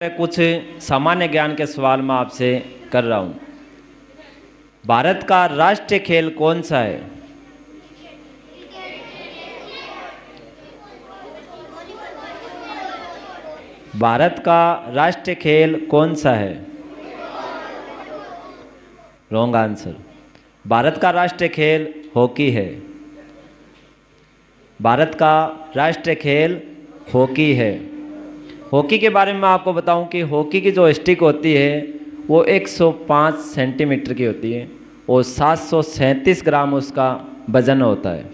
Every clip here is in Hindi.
मैं कुछ सामान्य ज्ञान के सवाल मैं आपसे कर रहा हूँ। भारत का राष्ट्रीय खेल कौन सा है? भारत का राष्ट्रीय खेल कौन सा है? Wrong answer. भारत का राष्ट्रीय खेल हॉकी है। भारत का राष्ट्रीय खेल हॉकी है। हॉकी के बारे में मैं आपको बताऊं कि हॉकी की जो स्टिक होती है वो 105 सेंटीमीटर की होती है और 737 ग्राम उसका वजन होता है।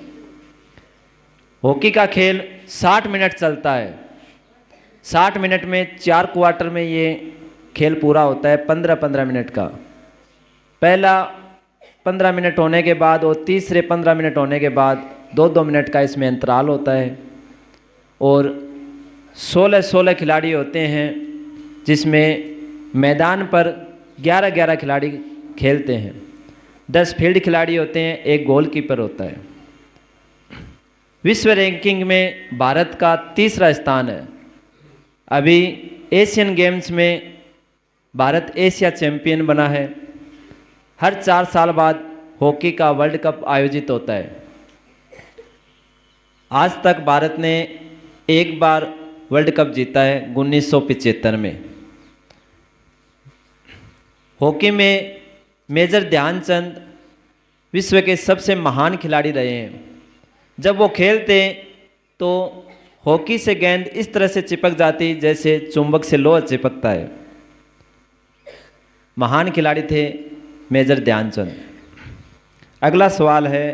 हॉकी का खेल 60 मिनट चलता है। 60 मिनट में 4 क्वार्टर में ये खेल पूरा होता है, 15-15 मिनट का। पहला 15 मिनट होने के बाद और तीसरे 15 मिनट होने के बाद 2-2 मिनट का इसमें अंतराल होता है और 16-16 खिलाड़ी होते हैं, जिसमें मैदान पर 11-11 खिलाड़ी खेलते हैं। 10 फील्ड खिलाड़ी होते हैं, एक गोलकीपर होता है। विश्व रैंकिंग में भारत का 3रा स्थान है। अभी एशियन गेम्स में भारत एशिया चैंपियन बना है। हर 4 साल बाद हॉकी का वर्ल्ड कप आयोजित होता है। आज तक भारत ने एक बार वर्ल्ड कप जीता है 1975 में। हॉकी में मेजर ध्यानचंद विश्व के सबसे महान खिलाड़ी रहे हैं। जब वो खेलते तो हॉकी से गेंद इस तरह से चिपक जाती जैसे चुंबक से लोहा चिपकता है। महान खिलाड़ी थे मेजर ध्यानचंद। अगला सवाल है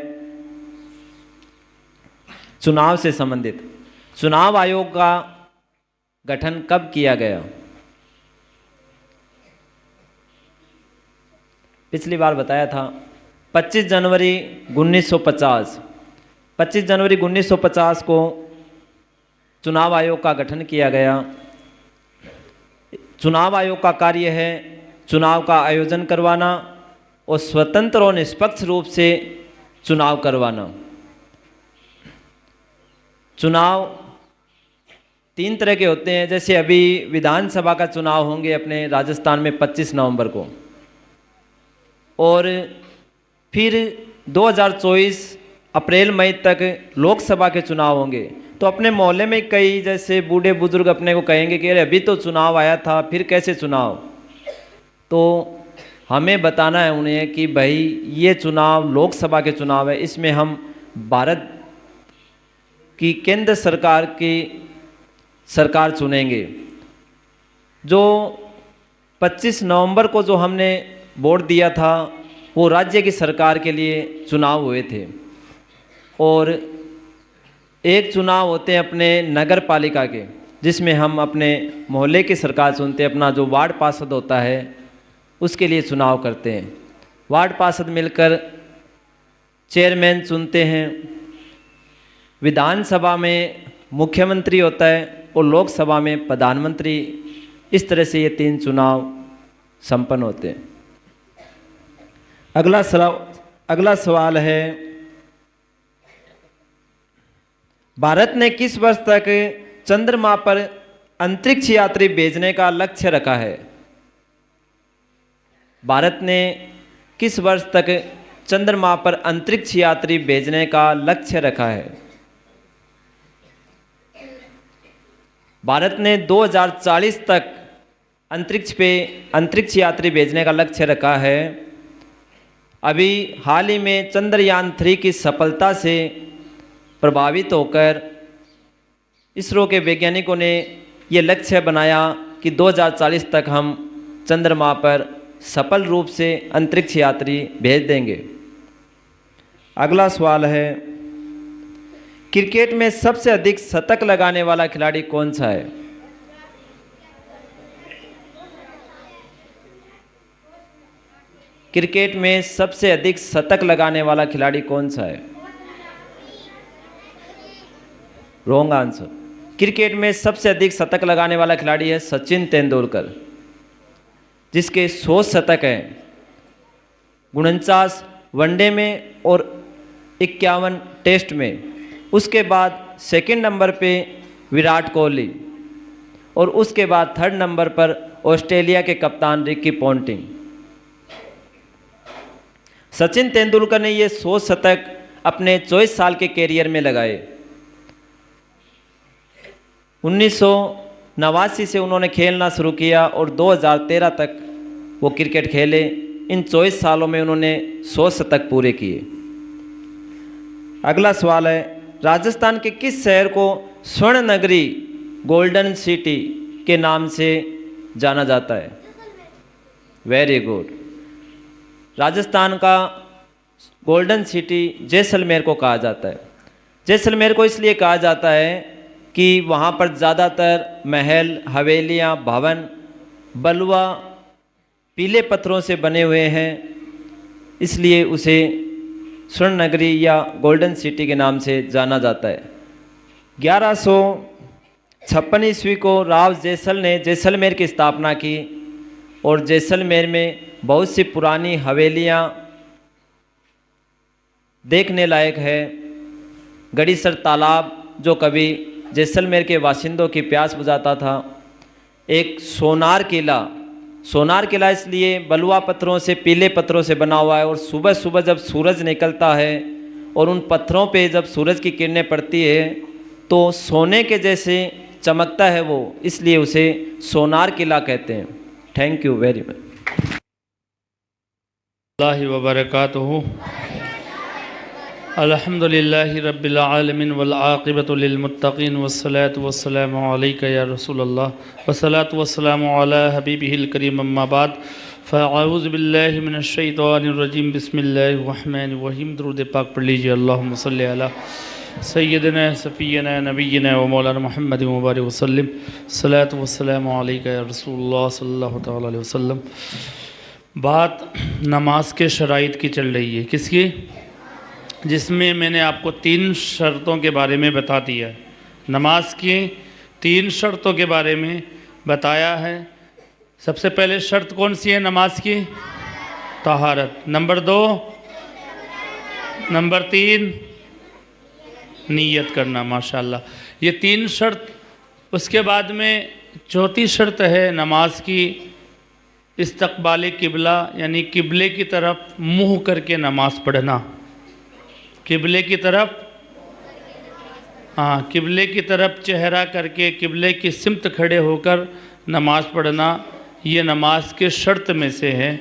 चुनाव से संबंधित। चुनाव आयोग का गठन कब किया गया? पिछली बार बताया था 25 जनवरी 1950। 25 जनवरी 1950 को चुनाव आयोग का गठन किया गया। चुनाव आयोग का कार्य है चुनाव का आयोजन करवाना और स्वतंत्र और निष्पक्ष रूप से चुनाव करवाना। चुनाव 3 तरह के होते हैं। जैसे अभी विधानसभा का चुनाव होंगे अपने राजस्थान में 25 नवंबर को, और फिर 2024 अप्रैल मई तक लोकसभा के चुनाव होंगे। तो अपने मोहल्ले में कई जैसे बूढ़े बुजुर्ग अपने को कहेंगे कि अरे अभी तो चुनाव आया था, फिर कैसे चुनाव? तो हमें बताना है उन्हें कि भाई ये चुनाव लोकसभा के चुनाव है, इसमें हम भारत की केंद्र सरकार की सरकार चुनेंगे। जो 25 नवंबर को जो हमने वोट दिया था वो राज्य की सरकार के लिए चुनाव हुए थे। और एक चुनाव होते हैं अपने नगर पालिका के, जिसमें हम अपने मोहल्ले की सरकार चुनते हैं। अपना जो वार्ड पार्षद होता है उसके लिए चुनाव करते हैं। वार्ड पार्षद मिलकर चेयरमैन चुनते हैं। विधानसभा में मुख्यमंत्री होता है और लोकसभा में प्रधानमंत्री। इस तरह से ये 3 चुनाव संपन्न होते हैं। अगला सवाल है भारत ने किस वर्ष तक चंद्रमा पर अंतरिक्ष यात्री भेजने का लक्ष्य रखा है? भारत ने किस वर्ष तक चंद्रमा पर अंतरिक्ष यात्री भेजने का लक्ष्य रखा है? भारत ने 2040 तक अंतरिक्ष यात्री भेजने का लक्ष्य रखा है। अभी हाल ही में चंद्रयान 3 की सफलता से प्रभावित होकर इसरो के वैज्ञानिकों ने ये लक्ष्य बनाया कि 2040 तक हम चंद्रमा पर सफल रूप से अंतरिक्ष यात्री भेज देंगे। अगला सवाल है क्रिकेट में सबसे अधिक शतक लगाने वाला खिलाड़ी कौन सा है? क्रिकेट में सबसे अधिक शतक लगाने वाला खिलाड़ी कौन सा है? Wrong answer. क्रिकेट में सबसे अधिक शतक लगाने वाला खिलाड़ी है सचिन तेंदुलकर, जिसके 100 शतक हैं। 49 वनडे में और 51 टेस्ट में। उसके बाद सेकंड नंबर पे विराट कोहली और उसके बाद 3rd नंबर पर ऑस्ट्रेलिया के कप्तान रिकी पॉन्टिंग। सचिन तेंदुलकर ने ये 100 शतक अपने 24 साल के कैरियर में लगाए। 1989 से उन्होंने खेलना शुरू किया और 2013 तक वो क्रिकेट खेले। इन 24 सालों में उन्होंने 100 शतक पूरे किए। अगला सवाल है, राजस्थान के किस शहर को स्वर्ण नगरी गोल्डन सिटी के नाम से जाना जाता है? Very good. राजस्थान का गोल्डन सिटी जैसलमेर को कहा जाता है। जैसलमेर को इसलिए कहा जाता है कि वहाँ पर ज़्यादातर महल, हवेलियाँ, भवन बलुआ पीले पत्थरों से बने हुए हैं, इसलिए उसे स्वर्ण नगरी या गोल्डन सिटी के नाम से जाना जाता है। 1156 ईस्वी को राव जैसल ने जैसलमेर की स्थापना की और जैसलमेर में बहुत सी पुरानी हवेलियाँ देखने लायक है। गड़ीसर तालाब जो कभी जैसलमेर के बाशिंदों की प्यास बुझाता था। एक सोनार किला इसलिए बलुआ पत्थरों से, पीले पत्थरों से बना हुआ है और सुबह सुबह जब सूरज निकलता है और उन पत्थरों पे जब सूरज की किरणें पड़ती है तो सोने के जैसे चमकता है वो, इसलिए उसे सोनार किला कहते हैं। Thank you very much. अल्लाह व बरकातुहू। अल्हम्दुलिल्लाहि रब्बिल आलमीन वल आक़िबतु लिल मुत्तक़ीन वस्सलातु वस्सलामु अलैका या रसूलल्लाह वस्सलातु वस्सलामु अला हबीबिहिल करीम अम्मा बाद फ़अऊज़ु बिल्लाहि मिनश शैतानिर रजीम बिस्मिल्लाहिर रहमानिर रहीम। दुरूद पाक पढ़ लीजिए। अल्लाहुम्मा सल्लि अला सय्यिदना सफ़ीना नबीना व मौलाना मुहम्मद व बारिक वसल्लम। सलातु वस्सलामु अलैका या रसूलल्लाह सल्लल्लाहु तआला अलैहि वसल्लम। बात नमाज के शराइत की चल रही है। किसकी? जिसमें मैंने आपको 3 शर्तों के बारे में बता दिया है। नमाज की 3 शर्तों के बारे में बताया है। सबसे पहले शर्त कौन सी है नमाज की? तहारत। नंबर 2, नंबर 3 नीयत करना। माशाल्लाह, ये 3 शर्त। उसके बाद में चौथी शर्त है नमाज की इस्तक़बाल किबला, यानी किबले की तरफ मुँह करके नमाज पढ़ना। किबले की तरफ, हाँ, किबले की तरफ चेहरा करके किबले की सिमत खड़े होकर नमाज पढ़ना, ये नमाज के शर्त में से है।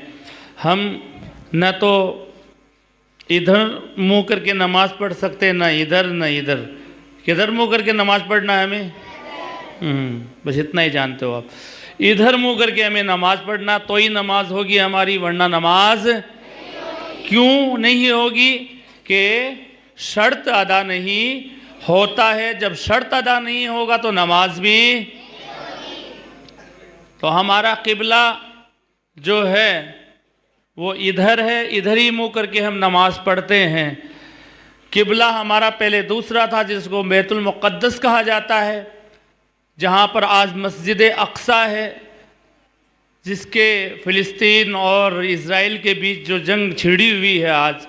हम न तो इधर मुँह करके नमाज पढ़ सकते, न इधर न इधर। किधर मुँह करके नमाज पढ़ना है हमें? बस इतना ही जानते हो आप। इधर मुँह करके हमें नमाज पढ़ना, तो ही नमाज होगी हमारी, वरना नमाज क्यों नहीं होगी? कि शर्त अदा नहीं होता है। जब शर्त अदा नहीं होगा तो नमाज भी। तो हमारा किबला जो है वो इधर है, इधर ही मुँह करके हम नमाज पढ़ते हैं। किबला हमारा पहले दूसरा था, जिसको बैतुल मुक़द्दस कहा जाता है, जहाँ पर आज मस्जिद अक्सा है, जिसके फ़िलिस्तीन और इज़राइल के बीच जो जंग छिड़ी हुई है आज,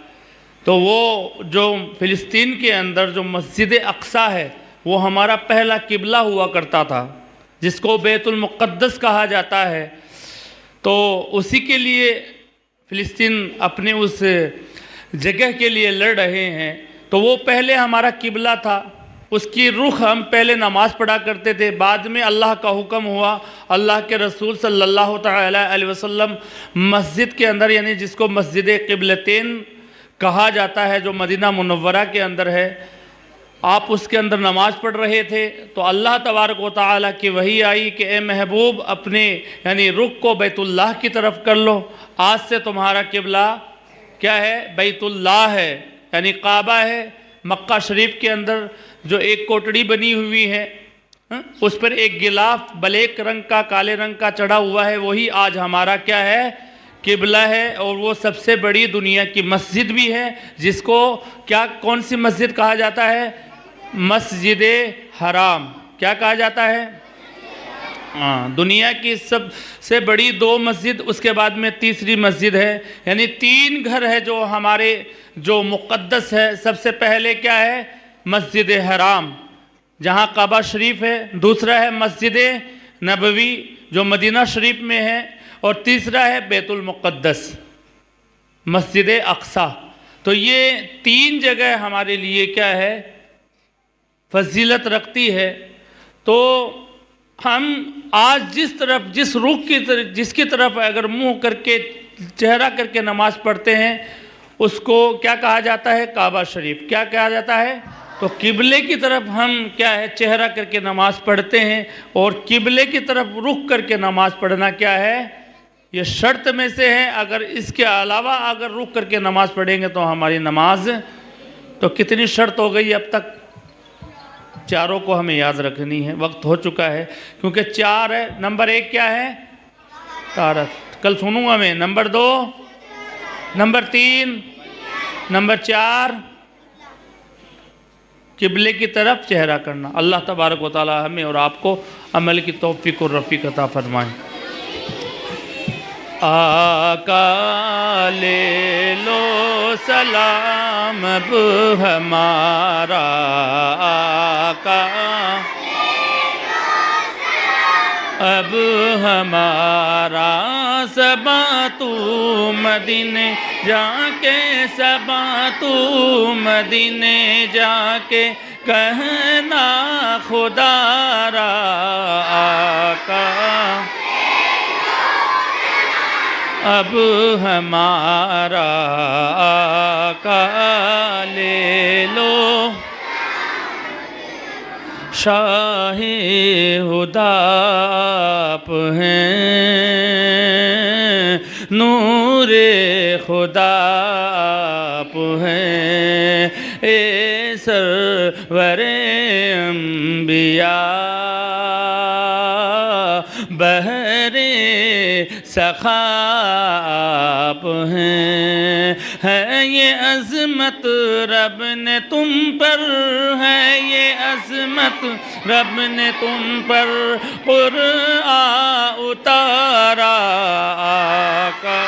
तो वो जो फ़िलिस्तीन के अंदर जो मस्जिद अक्सा है वो हमारा पहला किबला हुआ करता था, जिसको बैतुल मुक़द्दस कहा जाता है। तो उसी के लिए फ़िलिस्तीन अपने उस जगह के लिए लड़ रहे हैं। तो वो पहले हमारा किबला था, उसकी रुख हम पहले नमाज पढ़ा करते थे। बाद में अल्लाह का हुक्म हुआ, अल्लाह के रसूल सल्लल्लाहु तआला अलैहि वसल्लम मस्जिद के अंदर, यानी जिसको मस्जिद क़िबलतैन कहा जाता है, जो मदीना मुनव्वरा के अंदर है, आप उसके अंदर नमाज पढ़ रहे थे तो अल्लाह तबारक व तआला की वही आई कि ए महबूब, अपने यानी रुख को बैतुल्लाह की तरफ कर लो। आज से तुम्हारा किबला क्या है? बैतुल्लाह है, यानी काबा है। मक्का शरीफ के अंदर जो एक कोटड़ी बनी हुई है, उस पर एक गिलाफ ब्लैक रंग का, काले रंग का चढ़ा हुआ है, वही आज हमारा क्या है? किबला है। और वो सबसे बड़ी दुनिया की मस्जिद भी है, जिसको क्या, कौन सी मस्जिद कहा जाता है? मस्जिद हराम। क्या कहा जाता है? हाँ, दुनिया की सबसे बड़ी 2 मस्जिद, उसके बाद में तीसरी मस्जिद है। यानी 3 घर है जो हमारे जो मुक़द्दस है। सबसे पहले क्या है? मस्जिद हराम, जहाँ काबा शरीफ है। दूसरा है मस्जिद नबवी जो मदीना शरीफ में है, और तीसरा है बैतुल मुक़द्दस मस्जिद अक्सा। तो ये 3 जगह हमारे लिए क्या है, फजीलत रखती है। तो हम आज जिस रुख की तरफ, जिसकी तरफ अगर मुंह करके चेहरा करके नमाज पढ़ते हैं उसको क्या कहा जाता है, काबा शरीफ। क्या कहा जाता है, तो किबले की तरफ हम क्या है, चेहरा करके नमाज पढ़ते हैं। और किबले की तरफ रुख करके नमाज पढ़ना क्या है, ये शर्त में से है। अगर इसके अलावा अगर रुख करके नमाज पढ़ेंगे तो हमारी नमाज, तो कितनी शर्त हो गई अब तक, चारों को हमें याद रखनी है। वक्त हो चुका है क्योंकि 4 है। नंबर 1 क्या है, तारत, कल सुनूंगा मैं। नंबर 2, नंबर 3, नंबर 4 किबले की तरफ चेहरा करना। अल्लाह तबारक व तआला हमें और आपको अमल की तौफीक और रफ़ीक अता फरमाए। आका ले लो सलाम अब हमारा, आका अब हमारा, सबा तू मदीने जाके, सबा तू मदीने जाके कहना खुदारा, आका अब हमारा, आका ले लो शाहे हुदा आप हैं, नूरे खुदा आप हैं, ए सरवरे अंबिया बहरे सखा आप हैं। ये अज़मत रब ने तुम पर है, ये अज़मत रब ने तुम पर कुरआन उतारा, आका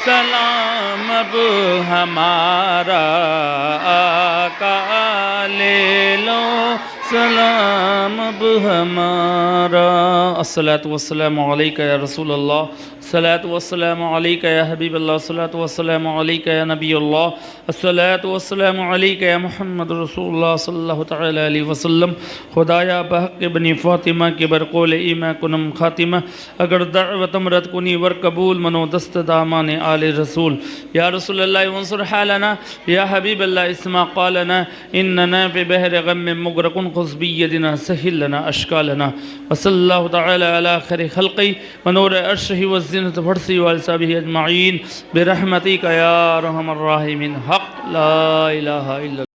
सलाम अब हमारा, आका ले लो सलाम अब हमारा। अस्सलातु वस्सलामु अलैका या रसूल अल्लाह, अस्सलातु वस्सलामु अलैका या हबीब अल्लाह, अस्सलातु वस्सलामु अलैका या नबी अल्लाह, अस्सलातु वस्सलामु अलैका या मोहम्मद रसूलुल्लाह सल्लल्लाहु तआला अलैहि वसल्लम। खुदाया बहक़ बनी फ़ातिमा के बरक़ौल ईमा कुनम ख़ातिमा, अगर दअवतम रद कुनी वर कबूल मनो दस्त दामान आले रसूल। या रसूल अल्लाह वंसुर हालना, या हबीब अल्लाह इस्मा क़ालना, इन्नना फ़ी बहर ग़म मुग़रक़ुन ख़ुज़ बियदिना सहिल लना अश्कालना। वसल्लल्लाहु तआला अला खैरि ख़ल्क़ि व नूर अर्शिहि व ज़ीनत फर्सी व अलसाबिहि अजमईन बिरहमतिका या अरहमर राहिमीन। हक़ ला इलाहा इल्लल्लाह।